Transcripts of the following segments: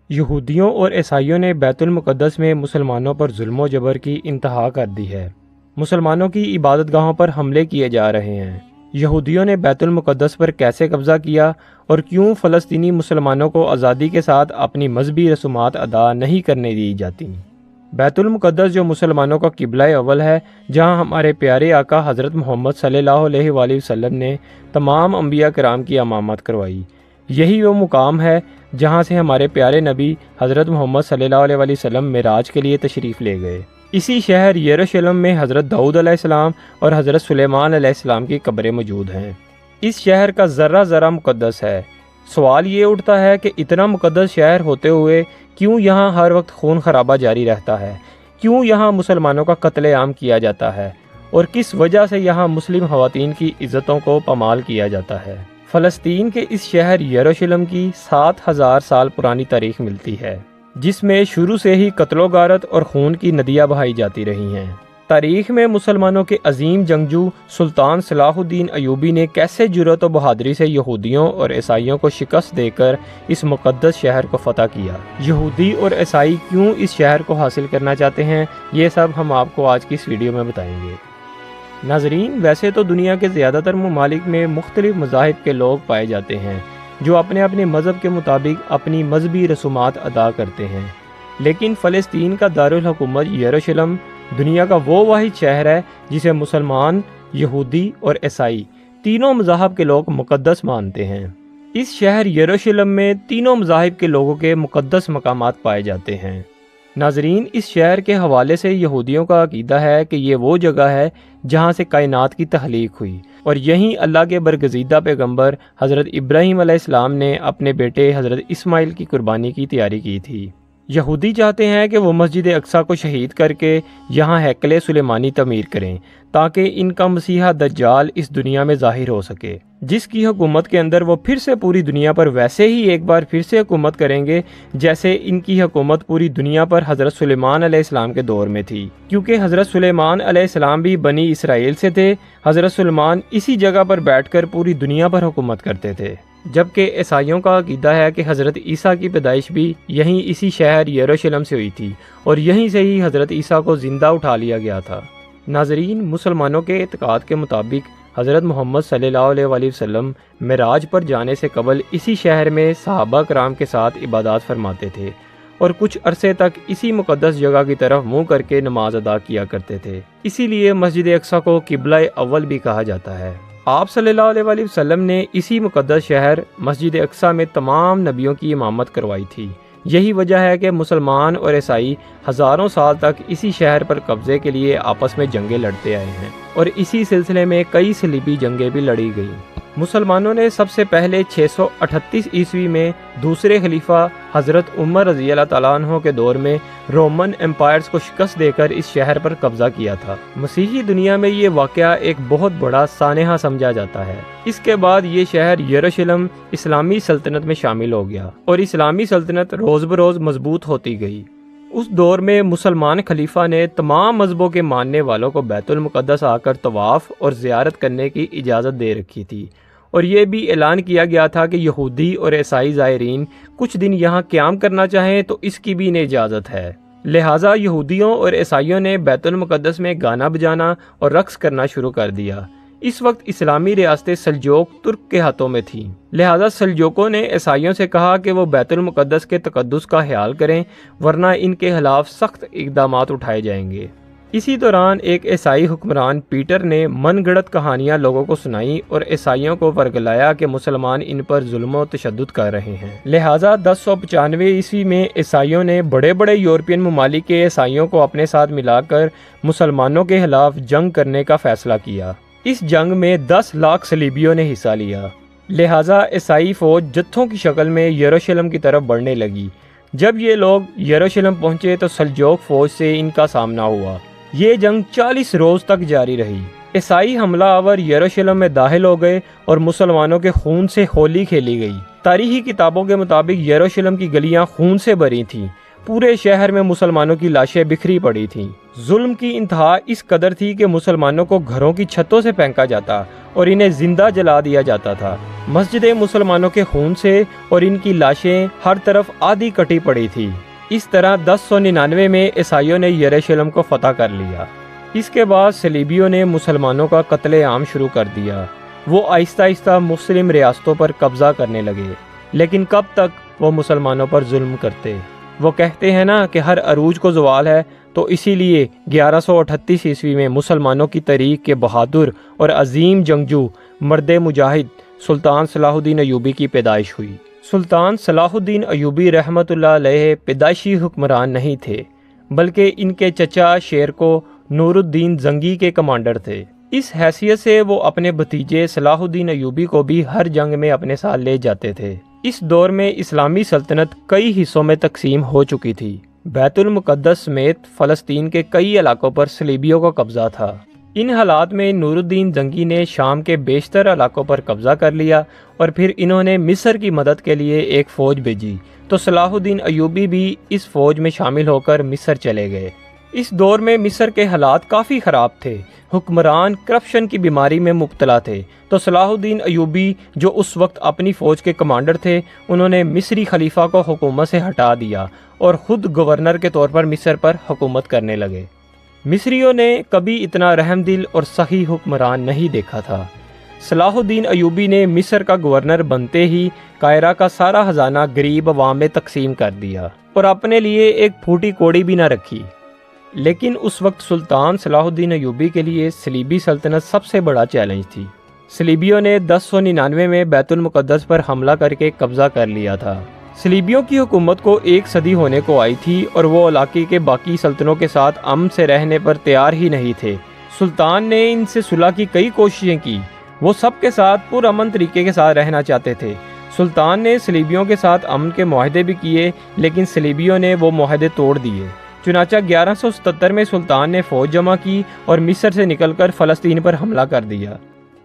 یہودیوں اور عیسائیوں نے بیت المقدس میں مسلمانوں پر ظلم و جبر کی انتہا کر دی ہے۔ مسلمانوں کی عبادت گاہوں پر حملے کیے جا رہے ہیں۔ یہودیوں نے بیت المقدس پر کیسے قبضہ کیا اور کیوں فلسطینی مسلمانوں کو آزادی کے ساتھ اپنی مذہبی رسومات ادا نہیں کرنے دی جاتی؟ بیت المقدس جو مسلمانوں کا قبلہ اول ہے، جہاں ہمارے پیارے آقا حضرت محمد صلی اللہ علیہ وآلہ وسلم نے تمام انبیاء کرام کی امامت کروائی، یہی وہ مقام ہے جہاں سے ہمارے پیارے نبی حضرت محمد صلی اللہ علیہ وآلہ وسلم معراج کے لیے تشریف لے گئے۔ اسی شہر یروشلم میں حضرت داؤد علیہ السلام اور حضرت سلیمان علیہ السلام کی قبریں موجود ہیں۔ اس شہر کا ذرہ ذرہ مقدس ہے۔ سوال یہ اٹھتا ہے کہ اتنا مقدس شہر ہوتے ہوئے کیوں یہاں ہر وقت خون خرابہ جاری رہتا ہے؟ کیوں یہاں مسلمانوں کا قتل عام کیا جاتا ہے؟ اور کس وجہ سے یہاں مسلم خواتین کی عزتوں کو پامال کیا جاتا ہے؟ فلسطین کے اس شہر یروشلم کی 7000 سال پرانی تاریخ ملتی ہے، جس میں شروع سے ہی قتل و غارت اور خون کی ندیاں بہائی جاتی رہی ہیں۔ تاریخ میں مسلمانوں کے عظیم جنگجو سلطان صلاح الدین ایوبی نے کیسے جرأت و بہادری سے یہودیوں اور عیسائیوں کو شکست دے کر اس مقدس شہر کو فتح کیا۔ یہودی اور عیسائی کیوں اس شہر کو حاصل کرنا چاہتے ہیں، یہ سب ہم آپ کو آج کی اس ویڈیو میں بتائیں گے۔ ناظرین، ویسے تو دنیا کے زیادہ تر ممالک میں مختلف مذاہب کے لوگ پائے جاتے ہیں جو اپنے اپنے مذہب کے مطابق اپنی مذہبی رسومات ادا کرتے ہیں، لیکن فلسطین کا دارالحکومت یروشلم دنیا کا وہ واحد شہر ہے جسے مسلمان، یہودی اور عیسائی تینوں مذاہب کے لوگ مقدس مانتے ہیں۔ اس شہر یروشلم میں تینوں مذاہب کے لوگوں کے مقدس مقامات پائے جاتے ہیں۔ ناظرین، اس شہر کے حوالے سے یہودیوں کا عقیدہ ہے کہ یہ وہ جگہ ہے جہاں سے کائنات کی تخلیق ہوئی، اور یہیں اللہ کے برگزیدہ پیغمبر حضرت ابراہیم علیہ السلام نے اپنے بیٹے حضرت اسماعیل کی قربانی کی تیاری کی تھی۔ یہودی چاہتے ہیں کہ وہ مسجد اقصیٰ کو شہید کر کے یہاں ہیکل سلیمانی تعمیر کریں تاکہ ان کا مسیحا دجال اس دنیا میں ظاہر ہو سکے، جس کی حکومت کے اندر وہ پھر سے پوری دنیا پر ویسے ہی ایک بار پھر سے حکومت کریں گے جیسے ان کی حکومت پوری دنیا پر حضرت سلیمان علیہ السلام کے دور میں تھی، کیونکہ حضرت سلیمان علیہ السلام بھی بنی اسرائیل سے تھے۔ حضرت سلیمان اسی جگہ پر بیٹھ کر پوری دنیا پر حکومت کرتے تھے، جبکہ عیسائیوں کا عقیدہ ہے کہ حضرت عیسیٰ کی پیدائش بھی یہیں اسی شہر یروشلم سے ہوئی تھی اور یہیں سے ہی حضرت عیسیٰ کو زندہ اٹھا لیا گیا تھا۔ ناظرین، مسلمانوں کے اعتقاد کے مطابق حضرت محمد صلی اللہ علیہ وآلہ وسلم معراج پر جانے سے قبل اسی شہر میں صحابہ کرام کے ساتھ عبادات فرماتے تھے اور کچھ عرصے تک اسی مقدس جگہ کی طرف منہ کر کے نماز ادا کیا کرتے تھے۔ اسی لیے مسجد اقصیٰ کو قبلہ اول بھی کہا جاتا ہے۔ آپ صلی اللہ علیہ وآلہ وسلم نے اسی مقدس شہر مسجد اقصیٰ میں تمام نبیوں کی امامت کروائی تھی۔ یہی وجہ ہے کہ مسلمان اور عیسائی ہزاروں سال تک اسی شہر پر قبضے کے لیے آپس میں جنگیں لڑتے آئے ہیں، اور اسی سلسلے میں کئی صلیبی جنگیں بھی لڑی گئیں۔ مسلمانوں نے سب سے پہلے 638 عیسوی میں دوسرے خلیفہ حضرت عمر رضی اللہ تعالیٰ عنہ کے دور میں رومن امپائرز کو شکست دے کر اس شہر پر قبضہ کیا تھا۔ مسیحی دنیا میں یہ واقعہ ایک بہت بڑا سانحہ سمجھا جاتا ہے۔ اس کے بعد یہ شہر یروشلم اسلامی سلطنت میں شامل ہو گیا اور اسلامی سلطنت روز بروز مضبوط ہوتی گئی۔ اس دور میں مسلمان خلیفہ نے تمام مذہبوں کے ماننے والوں کو بیت المقدس آ کر طواف اور زیارت کرنے کی اجازت دے رکھی تھی، اور یہ بھی اعلان کیا گیا تھا کہ یہودی اور عیسائی زائرین کچھ دن یہاں قیام کرنا چاہیں تو اس کی بھی انہیں اجازت ہے۔ لہٰذا یہودیوں اور عیسائیوں نے بیت المقدس میں گانا بجانا اور رقص کرنا شروع کر دیا۔ اس وقت اسلامی ریاستیں سلجوق ترک کے ہاتھوں میں تھیں، لہٰذا سلجوقوں نے عیسائیوں سے کہا کہ وہ بیت المقدس کے تقدس کا خیال کریں، ورنہ ان کے خلاف سخت اقدامات اٹھائے جائیں گے۔ اسی دوران ایک عیسائی حکمران پیٹر نے من گھڑت کہانیاں لوگوں کو سنائیں اور عیسائیوں کو ورگلایا کہ مسلمان ان پر ظلم و تشدد کر رہے ہیں۔ لہٰذا 1095 عیسوی میں عیسائیوں نے بڑے بڑے یورپین ممالک کے عیسائیوں کو اپنے ساتھ ملا کر مسلمانوں کے خلاف جنگ کرنے کا فیصلہ کیا۔ اس جنگ میں 10 لاکھ صلیبیوں نے حصہ لیا، لہٰذا عیسائی فوج جتھوں کی شکل میں یروشلم کی طرف بڑھنے لگی۔ جب یہ لوگ یروشلم پہنچے تو سلجوق فوج سے ان کا سامنا ہوا۔ یہ جنگ 40 روز تک جاری رہی۔ عیسائی حملہ آور یروشلم میں داخل ہو گئے اور مسلمانوں کے خون سے ہولی کھیلی گئی۔ تاریخی کتابوں کے مطابق یروشلم کی گلیاں خون سے بھری تھیں، پورے شہر میں مسلمانوں کی لاشیں بکھری پڑی تھیں۔ ظلم کی انتہا اس قدر تھی کہ مسلمانوں کو گھروں کی چھتوں سے پھینکا جاتا اور انہیں زندہ جلا دیا جاتا تھا۔ مسجدیں مسلمانوں کے خون سے اور ان کی لاشیں ہر طرف آدھی کٹی پڑی تھی۔ اس طرح 1099 میں عیسائیوں نے یروشلم کو فتح کر لیا۔ اس کے بعد صلیبیوں نے مسلمانوں کا قتل عام شروع کر دیا۔ وہ آہستہ آہستہ مسلم ریاستوں پر قبضہ کرنے لگے، لیکن کب تک وہ مسلمانوں پر ظلم کرتے؟ وہ کہتے ہیں نا کہ ہر عروج کو زوال ہے، تو اسی لیے 1138 عیسوی میں مسلمانوں کی تاریخ کے بہادر اور عظیم جنگجو مرد مجاہد سلطان صلاح الدین ایوبی کی پیدائش ہوئی۔ سلطان صلاح الدین ایوبی رحمۃ اللہ علیہ پیدائشی حکمران نہیں تھے، بلکہ ان کے چچا شیر کو نور الدین زنگی کے کمانڈر تھے۔ اس حیثیت سے وہ اپنے بھتیجے صلاح الدین ایوبی کو بھی ہر جنگ میں اپنے ساتھ لے جاتے تھے۔ اس دور میں اسلامی سلطنت کئی حصوں میں تقسیم ہو چکی تھی۔ بیت المقدس سمیت فلسطین کے کئی علاقوں پر صلیبیوں کا قبضہ تھا۔ ان حالات میں نور الدین زنگی نے شام کے بیشتر علاقوں پر قبضہ کر لیا اور پھر انہوں نے مصر کی مدد کے لیے ایک فوج بھیجی، تو صلاح الدین ایوبی بھی اس فوج میں شامل ہو کر مصر چلے گئے۔ اس دور میں مصر کے حالات کافی خراب تھے۔ حکمران کرپشن کی بیماری میں مبتلا تھے، تو صلاح الدین ایوبی جو اس وقت اپنی فوج کے کمانڈر تھے، انہوں نے مصری خلیفہ کو حکومت سے ہٹا دیا اور خود گورنر کے طور پر مصر پر حکومت کرنے لگے۔ مصریوں نے کبھی اتنا رحم دل اور سخی حکمران نہیں دیکھا تھا۔ صلاح الدین ایوبی نے مصر کا گورنر بنتے ہی قاہرہ کا سارا خزانہ غریب عوام میں تقسیم کر دیا اور اپنے لیے ایک پھوٹی کوڑی بھی نہ رکھی۔ لیکن اس وقت سلطان صلاح الدین ایوبی کے لیے صلیبی سلطنت سب سے بڑا چیلنج تھی۔ صلیبیوں نے 1099 میں بیت المقدس پر حملہ کر کے قبضہ کر لیا تھا۔ صلیبیوں کی حکومت کو 1 صدی ہونے کو آئی تھی اور وہ علاقے کے باقی سلطنتوں کے ساتھ امن سے رہنے پر تیار ہی نہیں تھے۔ سلطان نے ان سے صلح کی کئی کوششیں کی۔ وہ سب کے ساتھ پرامن طریقے کے ساتھ رہنا چاہتے تھے۔ سلطان نے صلیبیوں کے ساتھ امن کے معاہدے بھی کیے، لیکن صلیبیوں نے وہ معاہدے توڑ دیے۔ چنانچہ 1177 میں سلطان نے فوج جمع کی اور مصر سے نکل کر فلسطین پر حملہ کر دیا۔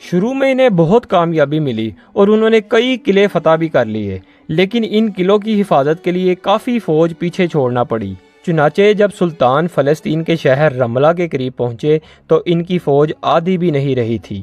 شروع میں انہیں بہت کامیابی ملی اور انہوں نے کئی قلعے فتح بھی کر لیے، لیکن ان قلعوں کی حفاظت کے لیے کافی فوج پیچھے چھوڑنا پڑی۔ چنانچہ جب سلطان فلسطین کے شہر رملہ کے قریب پہنچے تو ان کی فوج آدھی بھی نہیں رہی تھی۔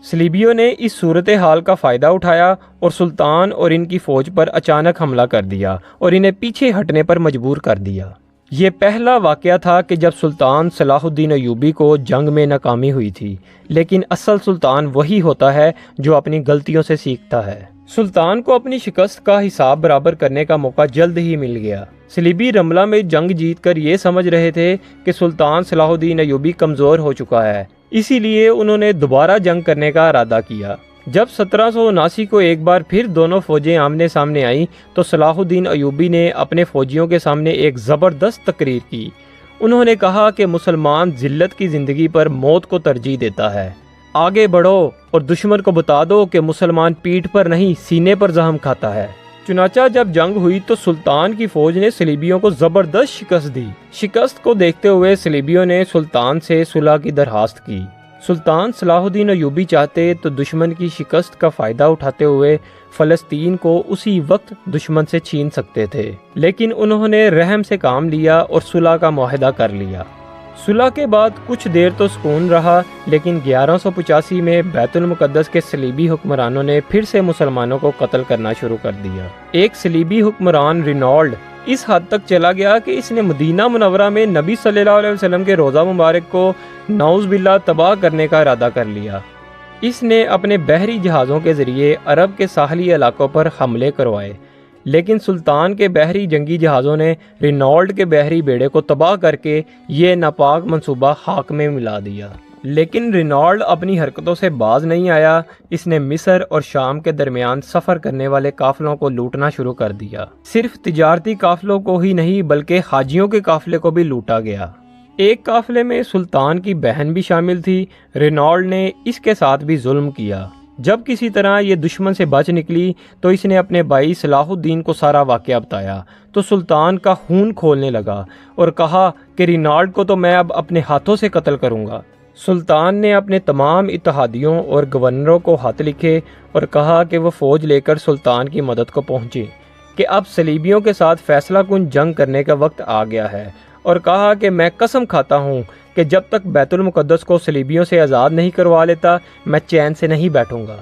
صلیبیوں نے اس صورتحال کا فائدہ اٹھایا اور سلطان اور ان کی فوج پر اچانک حملہ کر دیا اور انہیں پیچھے ہٹنے پر مجبور کر دیا۔ یہ پہلا واقعہ تھا کہ جب سلطان صلاح الدین ایوبی کو جنگ میں ناکامی ہوئی تھی، لیکن اصل سلطان وہی ہوتا ہے جو اپنی غلطیوں سے سیکھتا ہے۔ سلطان کو اپنی شکست کا حساب برابر کرنے کا موقع جلد ہی مل گیا۔ صلیبی رملہ میں جنگ جیت کر یہ سمجھ رہے تھے کہ سلطان صلاح الدین ایوبی کمزور ہو چکا ہے، اسی لیے انہوں نے دوبارہ جنگ کرنے کا ارادہ کیا۔ جب 1779 کو ایک بار پھر دونوں فوجیں آمنے سامنے آئیں تو صلاح الدین ایوبی نے اپنے فوجیوں کے سامنے ایک زبردست تقریر کی۔ انہوں نے کہا کہ مسلمان ذلت کی زندگی پر موت کو ترجیح دیتا ہے۔ آگے بڑھو اور دشمن کو بتا دو کہ مسلمان پیٹھ پر نہیں سینے پر زخم کھاتا ہے۔ چنانچہ جب جنگ ہوئی تو سلطان کی فوج نے صلیبیوں کو زبردست شکست دی۔ شکست کو دیکھتے ہوئے صلیبیوں نے سلطان سے صلح کی درخواست کی۔ سلطان صلاح الدین ایوبی چاہتے تو دشمن کی شکست کا فائدہ اٹھاتے ہوئے فلسطین کو اسی وقت دشمن سے چھین سکتے تھے، لیکن انہوں نے رحم سے کام لیا اور صلح کا معاہدہ کر لیا۔ صلح کے بعد کچھ دیر تو سکون رہا، لیکن 1185 میں بیت المقدس کے صلیبی حکمرانوں نے پھر سے مسلمانوں کو قتل کرنا شروع کر دیا۔ ایک صلیبی حکمران رینالڈ اس حد تک چلا گیا کہ اس نے مدینہ منورہ میں نبی صلی اللہ علیہ وسلم کے روضہ مبارک کو نعوذ باللہ تباہ کرنے کا ارادہ کر لیا۔ اس نے اپنے بحری جہازوں کے ذریعے عرب کے ساحلی علاقوں پر حملے کروائے، لیکن سلطان کے بحری جنگی جہازوں نے رینالڈ کے بحری بیڑے کو تباہ کر کے یہ ناپاک منصوبہ خاک میں ملا دیا۔ لیکن رینالڈ اپنی حرکتوں سے باز نہیں آیا۔ اس نے مصر اور شام کے درمیان سفر کرنے والے قافلوں کو لوٹنا شروع کر دیا۔ صرف تجارتی قافلوں کو ہی نہیں بلکہ حاجیوں کے قافلے کو بھی لوٹا گیا۔ ایک قافلے میں سلطان کی بہن بھی شامل تھی۔ رینالڈ نے اس کے ساتھ بھی ظلم کیا۔ جب کسی طرح یہ دشمن سے بچ نکلی تو اس نے اپنے بھائی صلاح الدین کو سارا واقعہ بتایا، تو سلطان کا خون کھولنے لگا اور کہا کہ رینالڈ کو تو میں اب اپنے ہاتھوں سے قتل کروں گا۔ سلطان نے اپنے تمام اتحادیوں اور گورنروں کو خط لکھے اور کہا کہ وہ فوج لے کر سلطان کی مدد کو پہنچے، کہ اب صلیبیوں کے ساتھ فیصلہ کن جنگ کرنے کا وقت آ گیا ہے اور کہا کہ میں قسم کھاتا ہوں کہ جب تک بیت المقدس کو صلیبیوں سے آزاد نہیں کروا لیتا میں چین سے نہیں بیٹھوں گا۔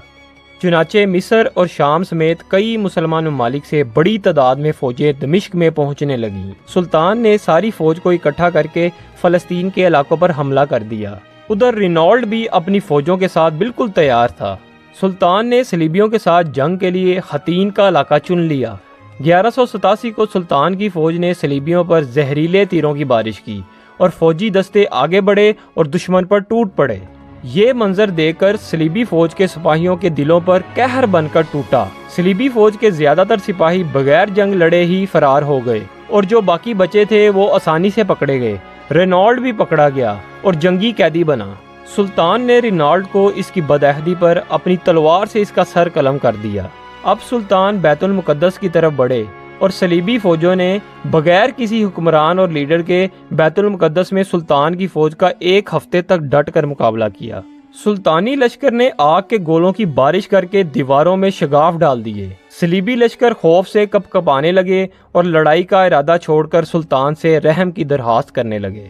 چنانچہ مصر اور شام سمیت کئی مسلمان ممالک سے بڑی تعداد میں فوجیں دمشق میں پہنچنے لگیں۔ سلطان نے ساری فوج کو اکٹھا کر کے فلسطین کے علاقوں پر حملہ کر دیا۔ ادھر رینالڈ بھی اپنی فوجوں کے ساتھ بالکل تیار تھا۔ سلطان نے صلیبیوں کے ساتھ جنگ کے لیے حطین کا علاقہ چن لیا۔ 1187 کو سلطان کی فوج نے صلیبیوں پر زہریلے تیروں کی بارش کی اور فوجی دستے آگے بڑھے اور دشمن پر ٹوٹ پڑے۔ یہ منظر دیکھ کر صلیبی فوج کے سپاہیوں کے دلوں پر قہر بن کر ٹوٹا۔ صلیبی فوج کے زیادہ تر سپاہی بغیر جنگ لڑے ہی فرار ہو گئے اور جو باقی بچے تھے وہ آسانی سے پکڑے گئے۔ رینالڈ بھی پکڑا گیا اور جنگی قیدی بنا۔ سلطان نے رینالڈ کو اس کی بدعہدی پر اپنی تلوار سے اس کا سر قلم کر دیا۔ اب سلطان بیت المقدس کی طرف بڑھے اور صلیبی فوجوں نے بغیر کسی حکمران اور لیڈر کے بیت المقدس میں سلطان کی فوج کا ایک ہفتے تک ڈٹ کر مقابلہ کیا۔ سلطانی لشکر نے آگ کے گولوں کی بارش کر کے دیواروں میں شگاف ڈال دیے۔ صلیبی لشکر خوف سے کپ کپانے لگے اور لڑائی کا ارادہ چھوڑ کر سلطان سے رحم کی درخواست کرنے لگے۔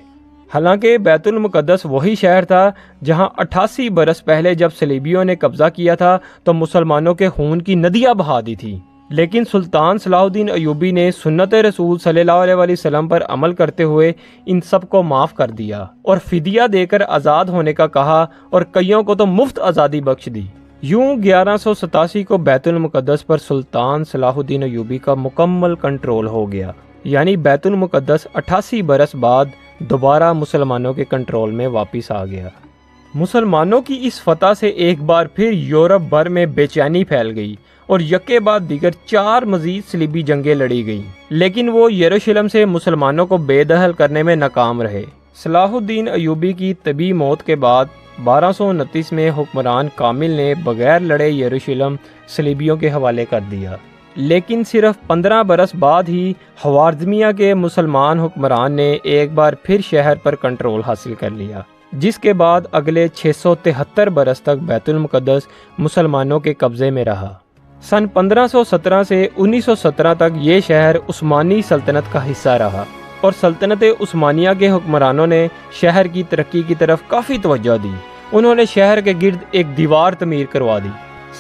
حالانکہ بیت المقدس وہی شہر تھا جہاں 88 برس پہلے جب صلیبیوں نے قبضہ کیا تھا تو مسلمانوں کے خون کی ندیاں بہا دی تھی، لیکن سلطان صلاح الدین ایوبی نے سنت رسول صلی اللہ علیہ وسلم پر عمل کرتے ہوئے ان سب کو معاف کر دیا اور فدیہ دے کر آزاد ہونے کا کہا اور کئیوں کو تو مفت آزادی بخش دی۔ یوں 1187 کو بیت المقدس پر سلطان صلاح الدین ایوبی کا مکمل کنٹرول ہو گیا، یعنی بیت المقدس 88 برس بعد دوبارہ مسلمانوں کے کنٹرول میں واپس آ گیا۔ مسلمانوں کی اس فتح سے ایک بار پھر یورپ بھر میں بے چینی پھیل گئی اور یکے بعد دیگر 4 مزید صلیبی جنگیں لڑی گئیں، لیکن وہ یروشلم سے مسلمانوں کو بے دخل کرنے میں ناکام رہے۔ صلاح الدین ایوبی کی طبی موت کے بعد 1229 میں حکمران کامل نے بغیر لڑے یروشلم صلیبیوں کے حوالے کر دیا، لیکن صرف 15 برس بعد ہی خوارزمیہ کے مسلمان حکمران نے ایک بار پھر شہر پر کنٹرول حاصل کر لیا، جس کے بعد اگلے 673 برس تک بیت المقدس مسلمانوں کے قبضے میں رہا۔ سن 1517 سے 1917 تک یہ شہر عثمانی سلطنت کا حصہ رہا اور سلطنت عثمانیہ کے حکمرانوں نے شہر کی ترقی کی طرف کافی توجہ دی۔ انہوں نے شہر کے گرد ایک دیوار تعمیر کروا دی۔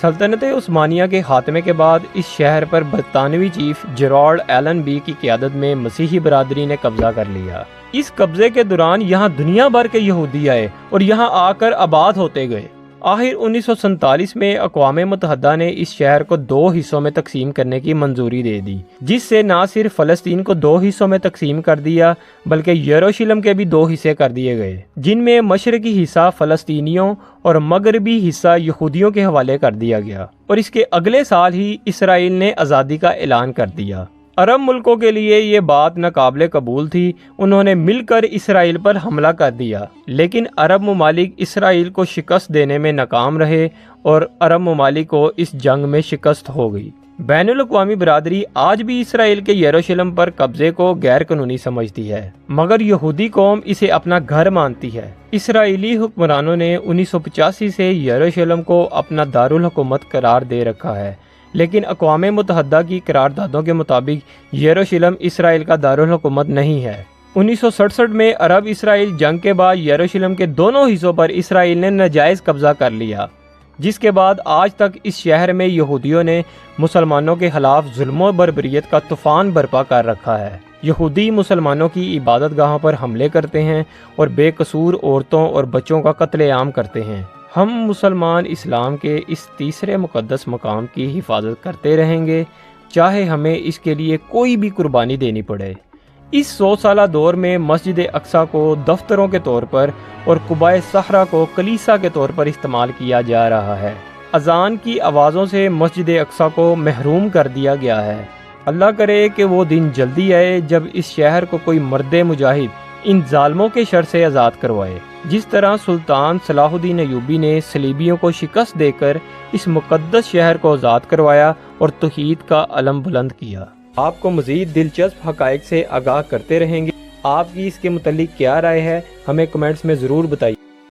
سلطنت عثمانیہ کے خاتمے کے بعد اس شہر پر برطانوی چیف جیرالڈ ایلن بی کی قیادت میں مسیحی برادری نے قبضہ کر لیا۔ اس قبضے کے دوران یہاں دنیا بھر کے یہودی آئے اور یہاں آ کر آباد ہوتے گئے۔ آخر 1947 میں اقوام متحدہ نے اس شہر کو 2 حصوں میں تقسیم کرنے کی منظوری دے دی، جس سے نہ صرف فلسطین کو 2 حصوں میں تقسیم کر دیا بلکہ یروشلم کے بھی 2 حصے کر دیے گئے، جن میں مشرقی حصہ فلسطینیوں اور مغربی حصہ یہودیوں کے حوالے کر دیا گیا، اور اس کے اگلے سال ہی اسرائیل نے آزادی کا اعلان کر دیا۔ عرب ملکوں کے لیے یہ بات ناقابل قبول تھی، انہوں نے مل کر اسرائیل پر حملہ کر دیا، لیکن عرب ممالک اسرائیل کو شکست دینے میں ناکام رہے اور عرب ممالک کو اس جنگ میں شکست ہو گئی۔ بین الاقوامی برادری آج بھی اسرائیل کے یروشلم پر قبضے کو غیر قانونی سمجھتی ہے، مگر یہودی قوم اسے اپنا گھر مانتی ہے۔ اسرائیلی حکمرانوں نے 1985 سے یروشلم کو اپنا دارالحکومت قرار دے رکھا ہے، لیکن اقوام متحدہ کی قراردادوں کے مطابق یروشلم اسرائیل کا دارالحکومت نہیں ہے۔ 1967 میں عرب اسرائیل جنگ کے بعد یروشلم کے دونوں حصوں پر اسرائیل نے ناجائز قبضہ کر لیا، جس کے بعد آج تک اس شہر میں یہودیوں نے مسلمانوں کے خلاف ظلم و بربریت کا طوفان برپا کر رکھا ہے۔ یہودی مسلمانوں کی عبادت گاہوں پر حملے کرتے ہیں اور بے قصور عورتوں اور بچوں کا قتل عام کرتے ہیں۔ ہم مسلمان اسلام کے اس تیسرے مقدس مقام کی حفاظت کرتے رہیں گے، چاہے ہمیں اس کے لیے کوئی بھی قربانی دینی پڑے۔ اس 100 سالہ دور میں مسجد اقصیٰ کو دفتروں کے طور پر اور قبہ صحرا کو کلیسا کے طور پر استعمال کیا جا رہا ہے۔ اذان کی آوازوں سے مسجد اقصیٰ کو محروم کر دیا گیا ہے۔ اللہ کرے کہ وہ دن جلدی آئے جب اس شہر کو کوئی مرد مجاہد ان ظالموں کے شر سے آزاد کروائے، جس طرح سلطان صلاح الدین ایوبی نے صلیبیوں کو شکست دے کر اس مقدس شہر کو آزاد کروایا اور توحید کا علم بلند کیا۔ آپ کو مزید دلچسپ حقائق سے آگاہ کرتے رہیں گے۔ آپ کی اس کے متعلق کیا رائے ہے، ہمیں کمنٹس میں ضرور بتائیے۔